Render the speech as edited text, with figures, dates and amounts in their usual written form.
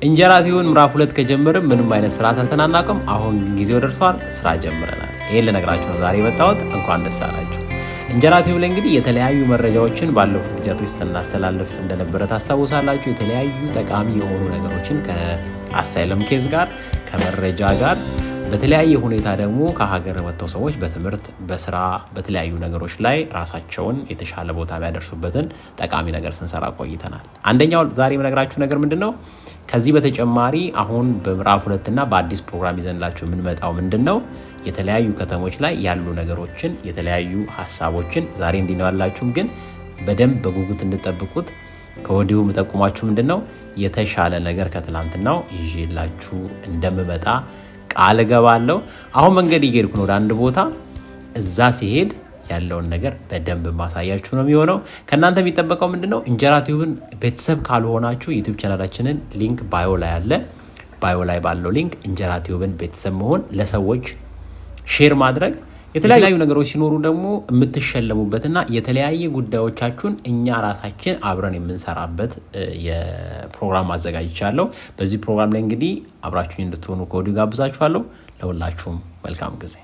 እንጀራ ቲዩብን ምዕራፍ 2 ከጀመርን ምንም አይነት ስራ ሰርተናናቅም። አሁን ጊዜው ደርሷል፣ ስራ ጀምረናል። ይሄን ልነግራችሁ ነው ዛሬ የመጣሁት። እንኳን ደስ አላችሁ። እንጀራ ቲዩብ ላይ እንግዲህ የተለያዩ መረጃዎችን ባለፉት ጊዜያት ውስጥ እናስተላልፍ እንደነበረ ታስታውሳላችሁ። የተለያዩ ጠቃሚ የሆኑ ነገሮችን ከአሳይለም ኬዝ ጋር ከመረጃ ጋር በተለያየ ሁኔታ ደግሞ ከሀገር ወጥተው ሰዎች በትምህርት በስራ በተለያዩ ነገሮች ላይ ራሳቸውን የተሻለ ቦታ ቢያደርሱበትን ጠቃሚ ነገር ስንሰራ ቆይተናል። አንደኛው ዛሬ የምነግራችሁ ነገር ምንድነው? ከዚህ በተጨማሪ አሁን በምዕራፍ 2 እና በአዲስ ፕሮግራም ይዘንላችሁ የምንመጣው ምንድነው? የተለያዩ ከተሞች ላይ ያሉ ነገሮችን የተለያዩ ሀሳቦችን ዛሬ እንዲነዋላችሁም ግን በደንብ በጉጉት እንድጠብቁት ከወዲሁ መጠቁማችሁ ምንድነው የተሻለ ነገር ከትላንትናው ይዤላችሁ እንደምመጣ ቃል ገባለሁ። አሁን መንገድ እየሄድኩ ነው ወደ አንድ ቦታ። እዛ ሲሄድ ያለውን ነገር በደንብ ማሳያችሁ ነው የሚሆነው። ከእናንተ የሚጠበቀው ምንድነው? እንጀራ ቲዩብን ቤተሰብ ካልሆናችሁ ዩቲዩብ ቻናላችንን ሊንክ ባዮ ላይ አለ። ባዮ ላይ ባለው ሊንክ እንጀራ ቲዩብን ቤተሰብ መሆን፣ ለሰዎች ሼር ማድረግ፣ የተለያዩ ነገሮች ሲኖሩ ደግሞ የምትሸለሙበትና የተለያየ ጉዳዮቻችሁን እኛ ራሳችን አብረን የምንሰራበት የፕሮግራም አዘጋጅቻለሁ። በዚህ ፕሮግራም ላይ እንግዲህ አብራችሁኝ እንድትሆኑ ከወዲሁ ጋብዛችኋለሁ። ለሁላችሁም መልካም ጊዜ